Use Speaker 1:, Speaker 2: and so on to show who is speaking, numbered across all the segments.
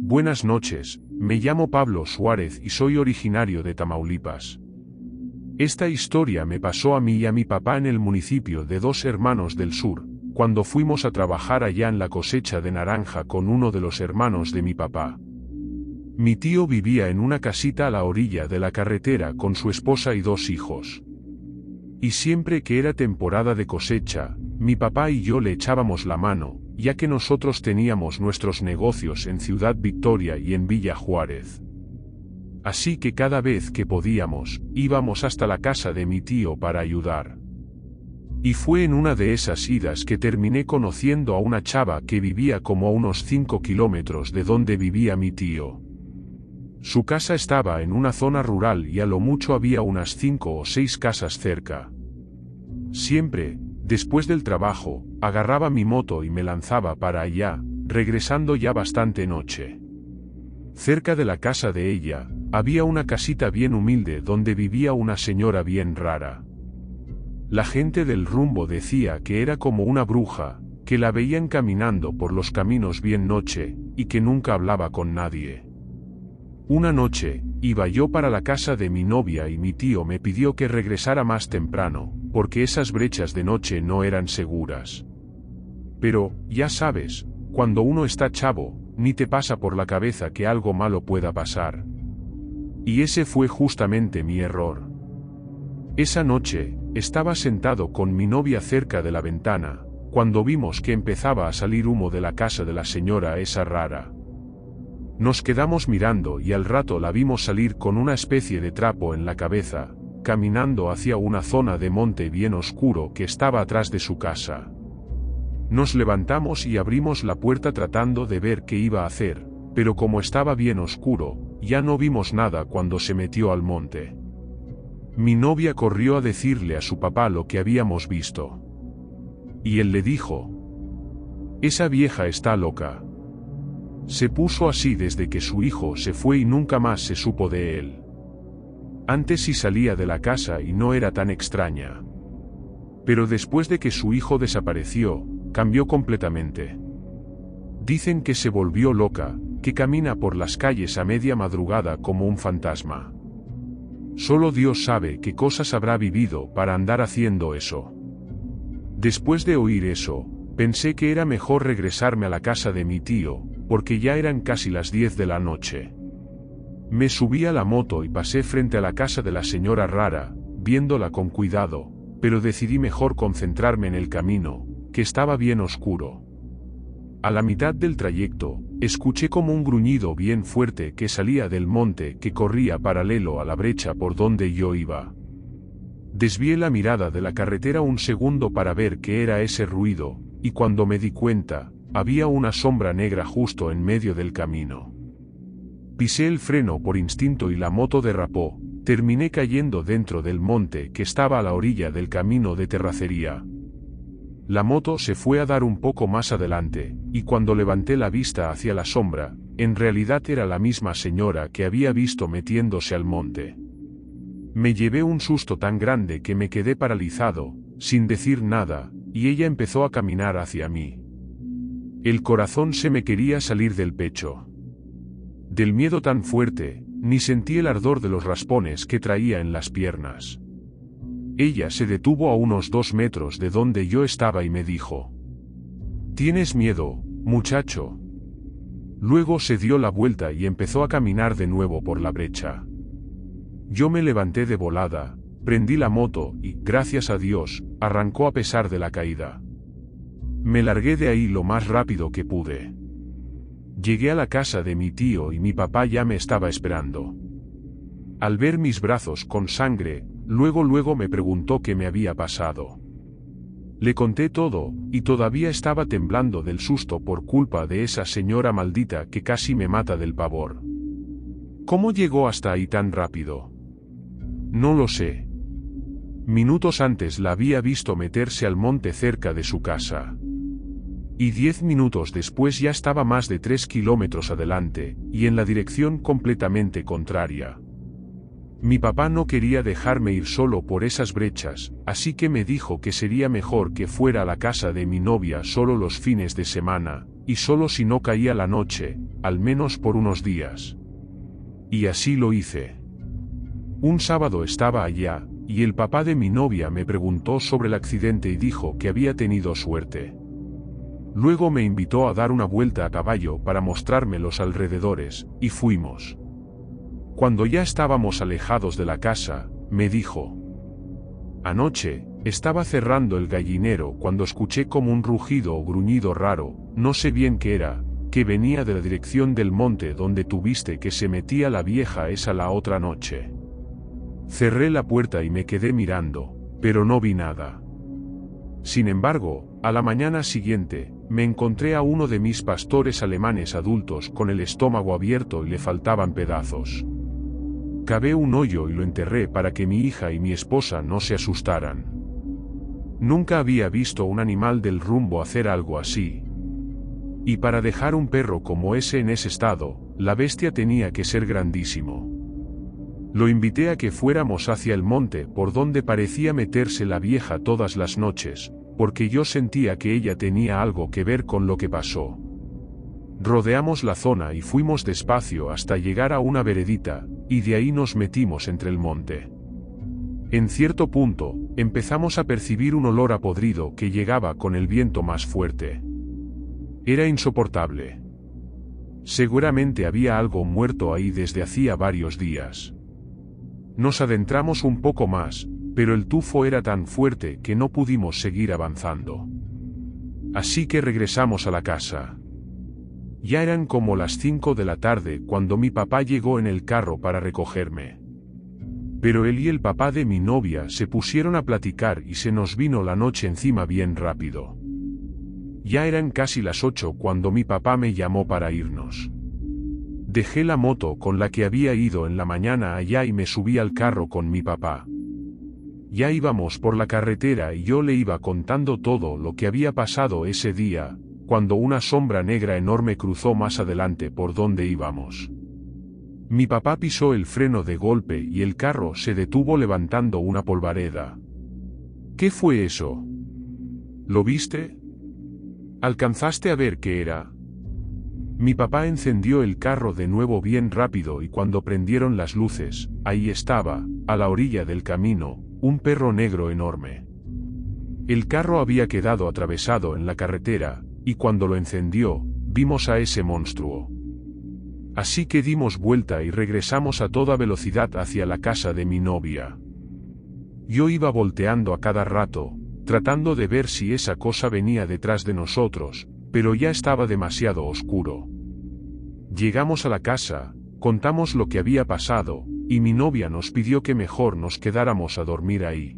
Speaker 1: Buenas noches, me llamo Pablo Suárez y soy originario de Tamaulipas. Esta historia me pasó a mí y a mi papá en el municipio de Dos Hermanos del Sur, cuando fuimos a trabajar allá en la cosecha de naranja con uno de los hermanos de mi papá. Mi tío vivía en una casita a la orilla de la carretera con su esposa y dos hijos. Y siempre que era temporada de cosecha, mi papá y yo le echábamos la mano, ya que nosotros teníamos nuestros negocios en Ciudad Victoria y en Villa Juárez. Así que cada vez que podíamos, íbamos hasta la casa de mi tío para ayudar. Y fue en una de esas idas que terminé conociendo a una chava que vivía como a unos 5 kilómetros de donde vivía mi tío. Su casa estaba en una zona rural y a lo mucho había unas 5 o 6 casas cerca. Siempre, después del trabajo, agarraba mi moto y me lanzaba para allá, regresando ya bastante noche. Cerca de la casa de ella, había una casita bien humilde donde vivía una señora bien rara. La gente del rumbo decía que era como una bruja, que la veían caminando por los caminos bien noche, y que nunca hablaba con nadie. Una noche, iba yo para la casa de mi novia y mi tío me pidió que regresara más temprano, porque esas brechas de noche no eran seguras. Pero, ya sabes, cuando uno está chavo, ni te pasa por la cabeza que algo malo pueda pasar. Y ese fue justamente mi error. Esa noche, estaba sentado con mi novia cerca de la ventana, cuando vimos que empezaba a salir humo de la casa de la señora esa rara. Nos quedamos mirando y al rato la vimos salir con una especie de trapo en la cabeza, caminando hacia una zona de monte bien oscuro que estaba atrás de su casa. Nos levantamos y abrimos la puerta tratando de ver qué iba a hacer, pero como estaba bien oscuro, ya no vimos nada cuando se metió al monte. Mi novia corrió a decirle a su papá lo que habíamos visto. Y él le dijo: "Esa vieja está loca". Se puso así desde que su hijo se fue y nunca más se supo de él. Antes sí salía de la casa y no era tan extraña. Pero después de que su hijo desapareció, cambió completamente. Dicen que se volvió loca, que camina por las calles a media madrugada como un fantasma. Solo Dios sabe qué cosas habrá vivido para andar haciendo eso. Después de oír eso, pensé que era mejor regresarme a la casa de mi tío, porque ya eran casi las 10 de la noche. Me subí a la moto y pasé frente a la casa de la señora rara, viéndola con cuidado, pero decidí mejor concentrarme en el camino, que estaba bien oscuro. A la mitad del trayecto, escuché como un gruñido bien fuerte que salía del monte que corría paralelo a la brecha por donde yo iba. Desvié la mirada de la carretera un segundo para ver qué era ese ruido, y cuando me di cuenta, había una sombra negra justo en medio del camino. Pisé el freno por instinto y la moto derrapó, terminé cayendo dentro del monte que estaba a la orilla del camino de terracería. La moto se fue a dar un poco más adelante, y cuando levanté la vista hacia la sombra, en realidad era la misma señora que había visto metiéndose al monte. Me llevé un susto tan grande que me quedé paralizado, sin decir nada, y ella empezó a caminar hacia mí. El corazón se me quería salir del pecho. Del miedo tan fuerte, ni sentí el ardor de los raspones que traía en las piernas. Ella se detuvo a unos 2 metros de donde yo estaba y me dijo: "¿Tienes miedo, muchacho?". Luego se dio la vuelta y empezó a caminar de nuevo por la brecha. Yo me levanté de volada, prendí la moto y, gracias a Dios, arrancó a pesar de la caída. Me largué de ahí lo más rápido que pude. Llegué a la casa de mi tío y mi papá ya me estaba esperando. Al ver mis brazos con sangre, luego me preguntó qué me había pasado. Le conté todo, y todavía estaba temblando del susto por culpa de esa señora maldita que casi me mata del pavor. ¿Cómo llegó hasta ahí tan rápido? No lo sé. Minutos antes la había visto meterse al monte cerca de su casa. Y 10 minutos después ya estaba más de 3 kilómetros adelante, y en la dirección completamente contraria. Mi papá no quería dejarme ir solo por esas brechas, así que me dijo que sería mejor que fuera a la casa de mi novia solo los fines de semana, y solo si no caía la noche, al menos por unos días. Y así lo hice. Un sábado estaba allá, y el papá de mi novia me preguntó sobre el accidente y dijo que había tenido suerte. Luego me invitó a dar una vuelta a caballo para mostrarme los alrededores, y fuimos. Cuando ya estábamos alejados de la casa, me dijo: anoche, estaba cerrando el gallinero cuando escuché como un rugido o gruñido raro, no sé bien qué era, que venía de la dirección del monte donde tuviste que se metía la vieja esa la otra noche. Cerré la puerta y me quedé mirando, pero no vi nada. Sin embargo, a la mañana siguiente, me encontré a uno de mis pastores alemanes adultos con el estómago abierto y le faltaban pedazos. Cavé un hoyo y lo enterré para que mi hija y mi esposa no se asustaran. Nunca había visto un animal del rumbo hacer algo así. Y para dejar un perro como ese en ese estado, la bestia tenía que ser grandísimo. Lo invité a que fuéramos hacia el monte por donde parecía meterse la vieja todas las noches, porque yo sentía que ella tenía algo que ver con lo que pasó. Rodeamos la zona y fuimos despacio hasta llegar a una veredita, y de ahí nos metimos entre el monte. En cierto punto, empezamos a percibir un olor a podrido que llegaba con el viento más fuerte. Era insoportable. Seguramente había algo muerto ahí desde hacía varios días. Nos adentramos un poco más, pero el tufo era tan fuerte que no pudimos seguir avanzando. Así que regresamos a la casa. Ya eran como las 5 de la tarde cuando mi papá llegó en el carro para recogerme. Pero él y el papá de mi novia se pusieron a platicar y se nos vino la noche encima bien rápido. Ya eran casi las 8 cuando mi papá me llamó para irnos. Dejé la moto con la que había ido en la mañana allá y me subí al carro con mi papá. Ya íbamos por la carretera y yo le iba contando todo lo que había pasado ese día, cuando una sombra negra enorme cruzó más adelante por donde íbamos. Mi papá pisó el freno de golpe y el carro se detuvo levantando una polvareda. ¿Qué fue eso? ¿Lo viste? ¿Alcanzaste a ver qué era? Mi papá encendió el carro de nuevo bien rápido y cuando prendieron las luces, ahí estaba, a la orilla del camino, un perro negro enorme. El carro había quedado atravesado en la carretera, y cuando lo encendió, vimos a ese monstruo. Así que dimos vuelta y regresamos a toda velocidad hacia la casa de mi novia. Yo iba volteando a cada rato, tratando de ver si esa cosa venía detrás de nosotros, pero ya estaba demasiado oscuro. Llegamos a la casa, contamos lo que había pasado, y mi novia nos pidió que mejor nos quedáramos a dormir ahí.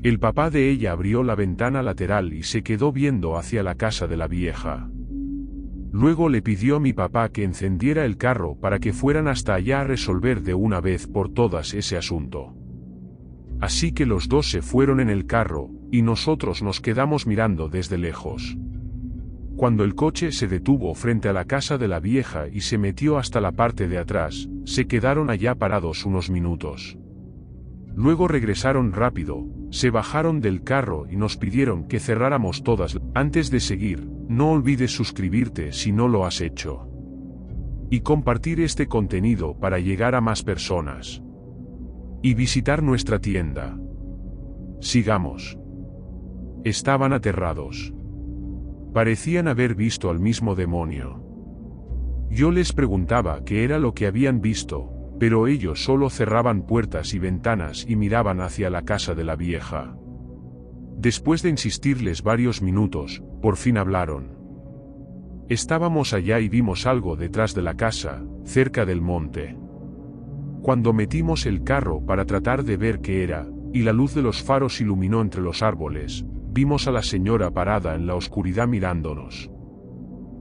Speaker 1: El papá de ella abrió la ventana lateral y se quedó viendo hacia la casa de la vieja. Luego le pidió a mi papá que encendiera el carro para que fueran hasta allá a resolver de una vez por todas ese asunto. Así que los dos se fueron en el carro, y nosotros nos quedamos mirando desde lejos. Cuando el coche se detuvo frente a la casa de la vieja y se metió hasta la parte de atrás, se quedaron allá parados unos minutos. Luego regresaron rápido, se bajaron del carro y nos pidieron que cerráramos todas. Antes de seguir, no olvides suscribirte si no lo has hecho. Y compartir este contenido para llegar a más personas. Y visitar nuestra tienda. Sigamos. Estaban aterrados. Parecían haber visto al mismo demonio. Yo les preguntaba qué era lo que habían visto, pero ellos solo cerraban puertas y ventanas y miraban hacia la casa de la vieja. Después de insistirles varios minutos, por fin hablaron. Estábamos allá y vimos algo detrás de la casa, cerca del monte. Cuando metimos el carro para tratar de ver qué era, y la luz de los faros iluminó entre los árboles, vimos a la señora parada en la oscuridad mirándonos.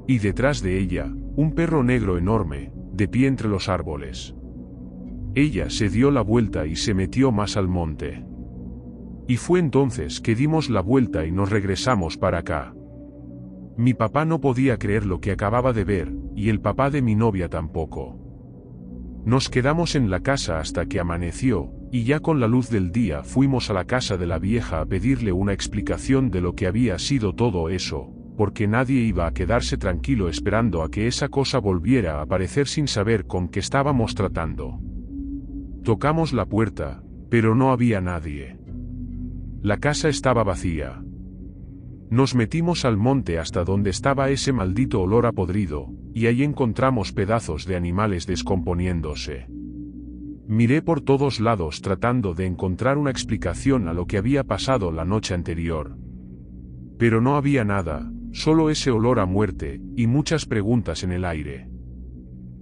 Speaker 1: Y detrás de ella, un perro negro enorme, de pie entre los árboles. Ella se dio la vuelta y se metió más al monte. Y fue entonces que dimos la vuelta y nos regresamos para acá. Mi papá no podía creer lo que acababa de ver, y el papá de mi novia tampoco. Nos quedamos en la casa hasta que amaneció, y ya con la luz del día fuimos a la casa de la vieja a pedirle una explicación de lo que había sido todo eso, porque nadie iba a quedarse tranquilo esperando a que esa cosa volviera a aparecer sin saber con qué estábamos tratando. Tocamos la puerta, pero no había nadie. La casa estaba vacía. Nos metimos al monte hasta donde estaba ese maldito olor a podrido, y ahí encontramos pedazos de animales descomponiéndose. Miré por todos lados tratando de encontrar una explicación a lo que había pasado la noche anterior. Pero no había nada, solo ese olor a muerte, y muchas preguntas en el aire.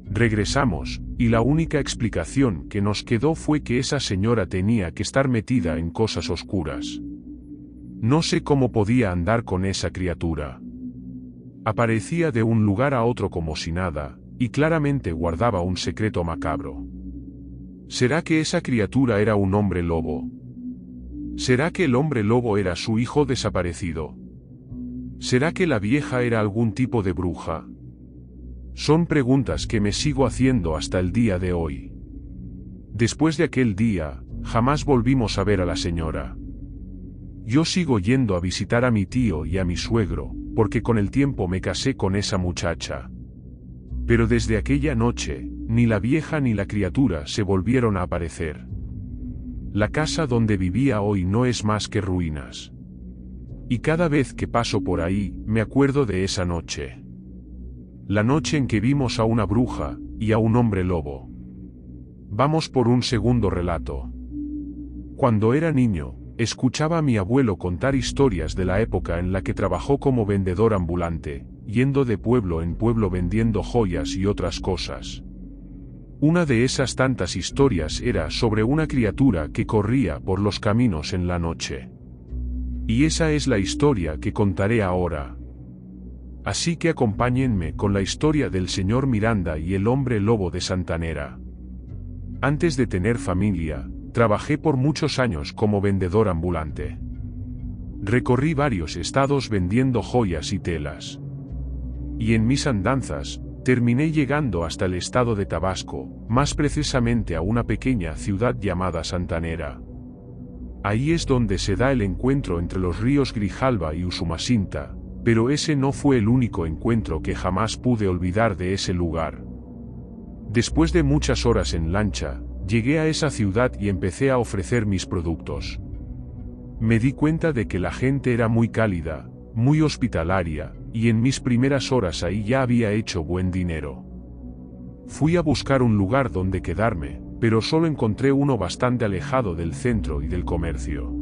Speaker 1: Regresamos, y la única explicación que nos quedó fue que esa señora tenía que estar metida en cosas oscuras. No sé cómo podía andar con esa criatura. Aparecía de un lugar a otro como si nada, y claramente guardaba un secreto macabro. ¿Será que esa criatura era un hombre lobo? ¿Será que el hombre lobo era su hijo desaparecido? ¿Será que la vieja era algún tipo de bruja? Son preguntas que me sigo haciendo hasta el día de hoy. Después de aquel día, jamás volvimos a ver a la señora. Yo sigo yendo a visitar a mi tío y a mi suegro, porque con el tiempo me casé con esa muchacha. Pero desde aquella noche, ni la vieja ni la criatura se volvieron a aparecer. La casa donde vivía hoy no es más que ruinas. Y cada vez que paso por ahí, me acuerdo de esa noche. La noche en que vimos a una bruja, y a un hombre lobo. Vamos por un segundo relato. Cuando era niño, escuchaba a mi abuelo contar historias de la época en la que trabajó como vendedor ambulante, yendo de pueblo en pueblo vendiendo joyas y otras cosas. Una de esas tantas historias era sobre una criatura que corría por los caminos en la noche. Y esa es la historia que contaré ahora. Así que acompáñenme con la historia del señor Miranda y el hombre lobo de Santanera. Antes de tener familia, trabajé por muchos años como vendedor ambulante. Recorrí varios estados vendiendo joyas y telas. Y en mis andanzas, terminé llegando hasta el estado de Tabasco, más precisamente a una pequeña ciudad llamada Santanera. Ahí es donde se da el encuentro entre los ríos Grijalba y Usumacinta, pero ese no fue el único encuentro que jamás pude olvidar de ese lugar. Después de muchas horas en lancha, llegué a esa ciudad y empecé a ofrecer mis productos. Me di cuenta de que la gente era muy cálida, muy hospitalaria, y en mis primeras horas ahí ya había hecho buen dinero. Fui a buscar un lugar donde quedarme, pero solo encontré uno bastante alejado del centro y del comercio.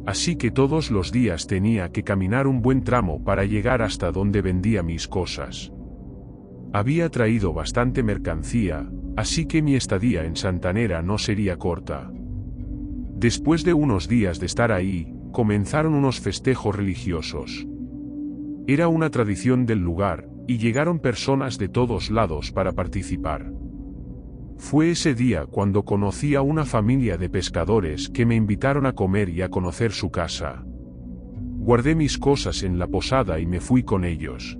Speaker 1: Así que todos los días tenía que caminar un buen tramo para llegar hasta donde vendía mis cosas. Había traído bastante mercancía, así que mi estadía en Santanera no sería corta. Después de unos días de estar ahí, comenzaron unos festejos religiosos. Era una tradición del lugar, y llegaron personas de todos lados para participar. Fue ese día cuando conocí a una familia de pescadores que me invitaron a comer y a conocer su casa. Guardé mis cosas en la posada y me fui con ellos.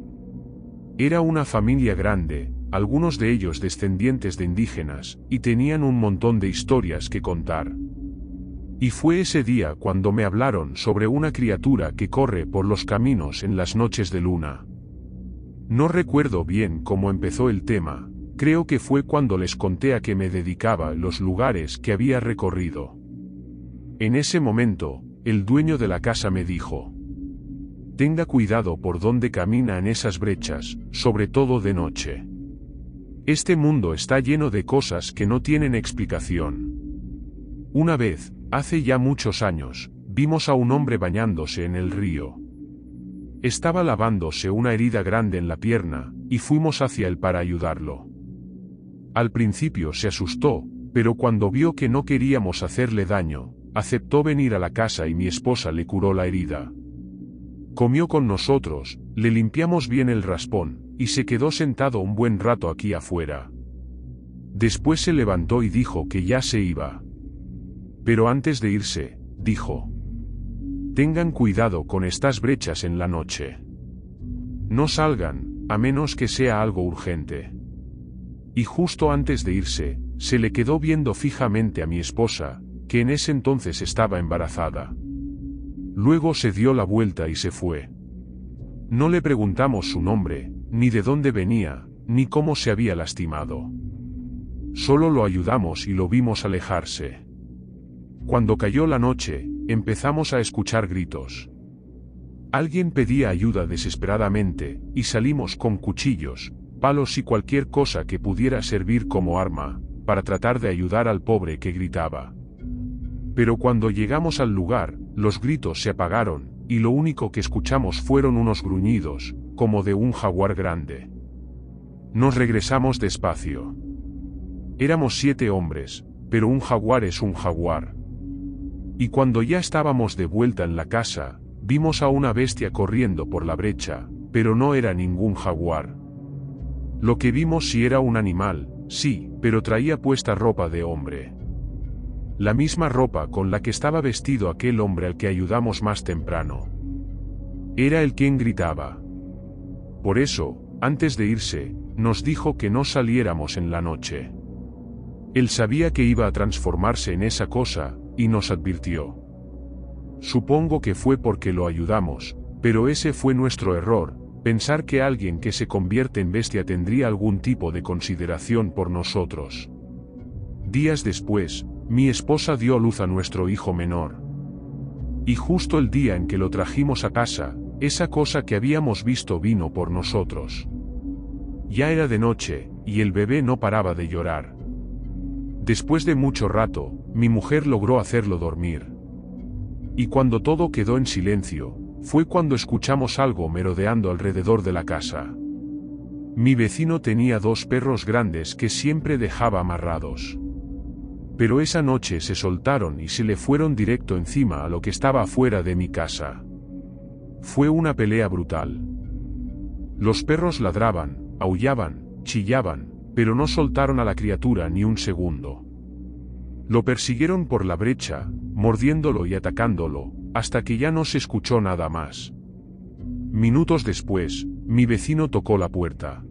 Speaker 1: Era una familia grande, algunos de ellos descendientes de indígenas, y tenían un montón de historias que contar. Y fue ese día cuando me hablaron sobre una criatura que corre por los caminos en las noches de luna. No recuerdo bien cómo empezó el tema. Creo que fue cuando les conté a qué me dedicaba los lugares que había recorrido. En ese momento, el dueño de la casa me dijo: tenga cuidado por dónde camina en esas brechas, sobre todo de noche. Este mundo está lleno de cosas que no tienen explicación. Una vez, hace ya muchos años, vimos a un hombre bañándose en el río. Estaba lavándose una herida grande en la pierna, y fuimos hacia él para ayudarlo. Al principio se asustó, pero cuando vio que no queríamos hacerle daño, aceptó venir a la casa y mi esposa le curó la herida. Comió con nosotros, le limpiamos bien el raspón, y se quedó sentado un buen rato aquí afuera. Después se levantó y dijo que ya se iba. Pero antes de irse, dijo: tengan cuidado con estas brechas en la noche. No salgan, a menos que sea algo urgente. Y justo antes de irse, se le quedó viendo fijamente a mi esposa, que en ese entonces estaba embarazada. Luego se dio la vuelta y se fue. No le preguntamos su nombre, ni de dónde venía, ni cómo se había lastimado. Solo lo ayudamos y lo vimos alejarse. Cuando cayó la noche, empezamos a escuchar gritos. Alguien pedía ayuda desesperadamente, y salimos con cuchillos, palos y cualquier cosa que pudiera servir como arma, para tratar de ayudar al pobre que gritaba. Pero cuando llegamos al lugar, los gritos se apagaron, y lo único que escuchamos fueron unos gruñidos, como de un jaguar grande. Nos regresamos despacio. Éramos 7 hombres, pero un jaguar es un jaguar. Y cuando ya estábamos de vuelta en la casa, vimos a una bestia corriendo por la brecha, pero no era ningún jaguar. Lo que vimos sí era un animal, sí, pero traía puesta ropa de hombre. La misma ropa con la que estaba vestido aquel hombre al que ayudamos más temprano. Era el quien gritaba. Por eso, antes de irse, nos dijo que no saliéramos en la noche. Él sabía que iba a transformarse en esa cosa, y nos advirtió. Supongo que fue porque lo ayudamos, pero ese fue nuestro error, pensar que alguien que se convierte en bestia tendría algún tipo de consideración por nosotros. Días después, mi esposa dio a luz a nuestro hijo menor. Y justo el día en que lo trajimos a casa, esa cosa que habíamos visto vino por nosotros. Ya era de noche, y el bebé no paraba de llorar. Después de mucho rato, mi mujer logró hacerlo dormir. Y cuando todo quedó en silencio, fue cuando escuchamos algo merodeando alrededor de la casa. Mi vecino tenía 2 perros grandes que siempre dejaba amarrados. Pero esa noche se soltaron y se le fueron directo encima a lo que estaba afuera de mi casa. Fue una pelea brutal. Los perros ladraban, aullaban, chillaban, pero no soltaron a la criatura ni un segundo. Lo persiguieron por la brecha, mordiéndolo y atacándolo, hasta que ya no se escuchó nada más. Minutos después, mi vecino tocó la puerta.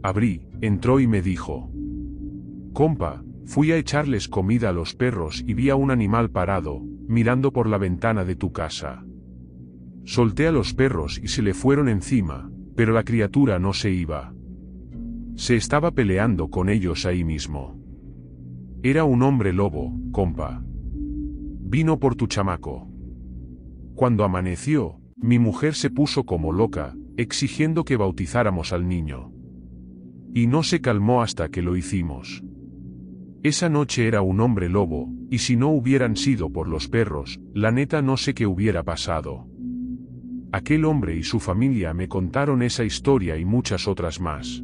Speaker 1: Abrí, entró y me dijo: «Compa, fui a echarles comida a los perros y vi a un animal parado, mirando por la ventana de tu casa. Solté a los perros y se le fueron encima, pero la criatura no se iba. Se estaba peleando con ellos ahí mismo. Era un hombre lobo, compa. Vino por tu chamaco». Cuando amaneció, mi mujer se puso como loca, exigiendo que bautizáramos al niño. Y no se calmó hasta que lo hicimos. Esa noche era un hombre lobo, y si no hubieran sido por los perros, la neta no sé qué hubiera pasado. Aquel hombre y su familia me contaron esa historia y muchas otras más.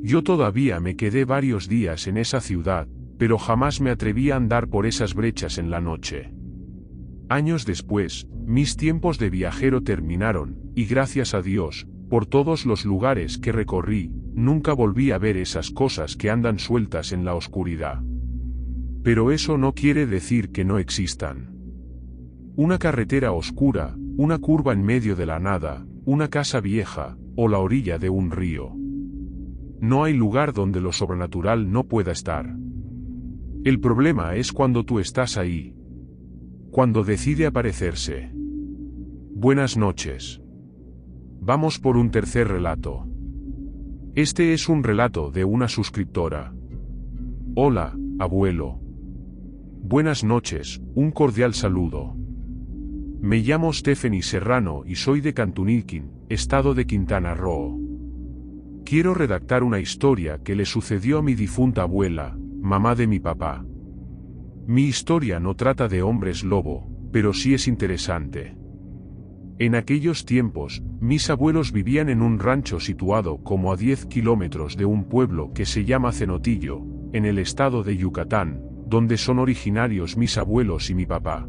Speaker 1: Yo todavía me quedé varios días en esa ciudad, pero jamás me atreví a andar por esas brechas en la noche. Años después, mis tiempos de viajero terminaron, y gracias a Dios, por todos los lugares que recorrí, nunca volví a ver esas cosas que andan sueltas en la oscuridad. Pero eso no quiere decir que no existan. Una carretera oscura, una curva en medio de la nada, una casa vieja, o la orilla de un río. No hay lugar donde lo sobrenatural no pueda estar. El problema es cuando tú estás ahí. Cuando decide aparecerse. Buenas noches. Vamos por un tercer relato. Este es un relato de una suscriptora. Hola, abuelo. Buenas noches, un cordial saludo. Me llamo Stephanie Serrano y soy de Cantunilquín, estado de Quintana Roo. Quiero redactar una historia que le sucedió a mi difunta abuela, mamá de mi papá. Mi historia no trata de hombres lobo, pero sí es interesante. En aquellos tiempos, mis abuelos vivían en un rancho situado como a 10 kilómetros de un pueblo que se llama Cenotillo, en el estado de Yucatán, donde son originarios mis abuelos y mi papá.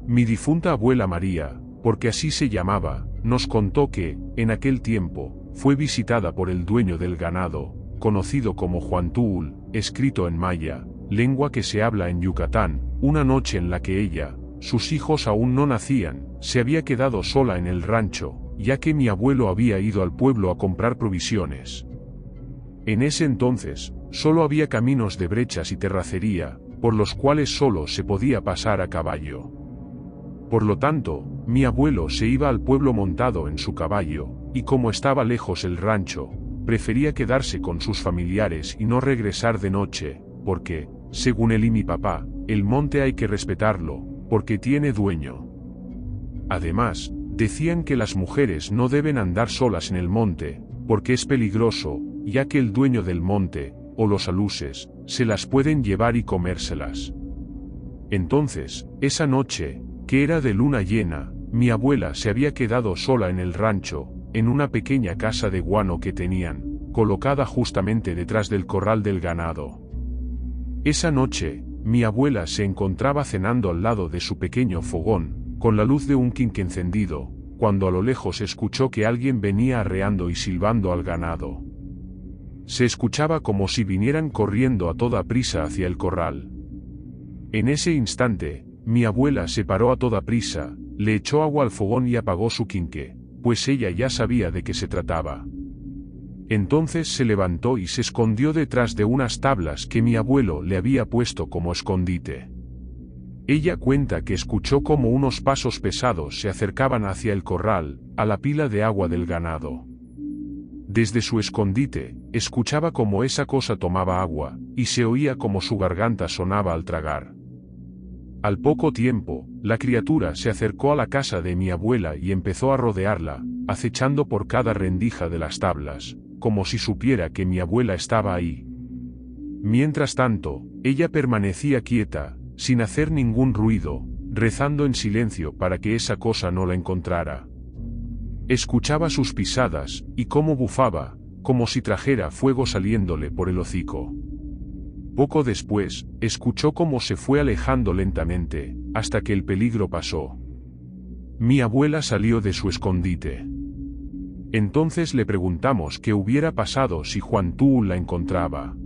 Speaker 1: Mi difunta abuela María, porque así se llamaba, nos contó que, en aquel tiempo, fue visitada por el dueño del ganado, conocido como Huantul, escrito en maya, lengua que se habla en Yucatán, una noche en la que ella, sus hijos aún no nacían, se había quedado sola en el rancho, ya que mi abuelo había ido al pueblo a comprar provisiones. En ese entonces, solo había caminos de brechas y terracería, por los cuales solo se podía pasar a caballo. Por lo tanto, mi abuelo se iba al pueblo montado en su caballo, y como estaba lejos el rancho, prefería quedarse con sus familiares y no regresar de noche, porque, según él y mi papá, el monte hay que respetarlo, porque tiene dueño. Además, decían que las mujeres no deben andar solas en el monte, porque es peligroso, ya que el dueño del monte, o los aluses, se las pueden llevar y comérselas. Entonces, esa noche, que era de luna llena, mi abuela se había quedado sola en el rancho, en una pequeña casa de guano que tenían, colocada justamente detrás del corral del ganado. Esa noche, mi abuela se encontraba cenando al lado de su pequeño fogón, con la luz de un quinqué encendido, cuando a lo lejos escuchó que alguien venía arreando y silbando al ganado. Se escuchaba como si vinieran corriendo a toda prisa hacia el corral. En ese instante, mi abuela se paró a toda prisa, le echó agua al fogón y apagó su quinqué, pues ella ya sabía de qué se trataba. Entonces se levantó y se escondió detrás de unas tablas que mi abuelo le había puesto como escondite. Ella cuenta que escuchó como unos pasos pesados se acercaban hacia el corral, a la pila de agua del ganado. Desde su escondite, escuchaba como esa cosa tomaba agua, y se oía como su garganta sonaba al tragar. Al poco tiempo, la criatura se acercó a la casa de mi abuela y empezó a rodearla, acechando por cada rendija de las tablas, como si supiera que mi abuela estaba ahí. Mientras tanto, ella permanecía quieta, sin hacer ningún ruido, rezando en silencio para que esa cosa no la encontrara. Escuchaba sus pisadas, y cómo bufaba, como si trajera fuego saliéndole por el hocico. Poco después, escuchó cómo se fue alejando lentamente, hasta que el peligro pasó. Mi abuela salió de su escondite. Entonces le preguntamos qué hubiera pasado si Juan Tuul la encontraba.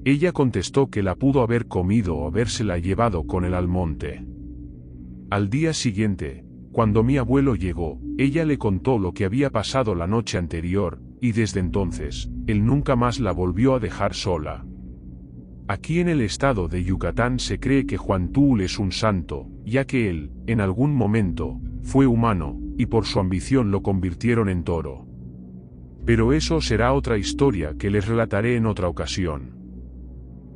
Speaker 1: Ella contestó que la pudo haber comido o habérsela llevado con él al monte. Al día siguiente, cuando mi abuelo llegó, ella le contó lo que había pasado la noche anterior, y desde entonces, él nunca más la volvió a dejar sola. Aquí en el estado de Yucatán se cree que Juan Tuul es un santo, ya que él, en algún momento, fue humano, y por su ambición lo convirtieron en toro. Pero eso será otra historia que les relataré en otra ocasión.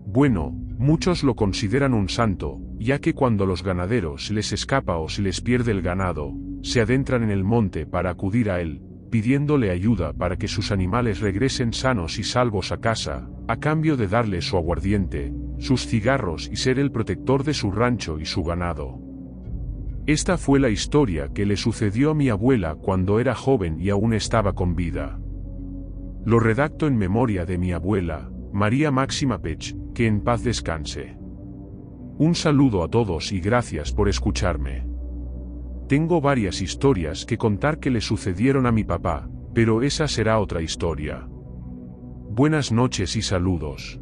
Speaker 1: Bueno, muchos lo consideran un santo, ya que cuando los ganaderos se les escapa o se les pierde el ganado, se adentran en el monte para acudir a él, pidiéndole ayuda para que sus animales regresen sanos y salvos a casa, a cambio de darle su aguardiente, sus cigarros y ser el protector de su rancho y su ganado. Esta fue la historia que le sucedió a mi abuela cuando era joven y aún estaba con vida. Lo redacto en memoria de mi abuela, María Máxima Pech, que en paz descanse. Un saludo a todos y gracias por escucharme. Tengo varias historias que contar que le sucedieron a mi papá, pero esa será otra historia. Buenas noches y saludos.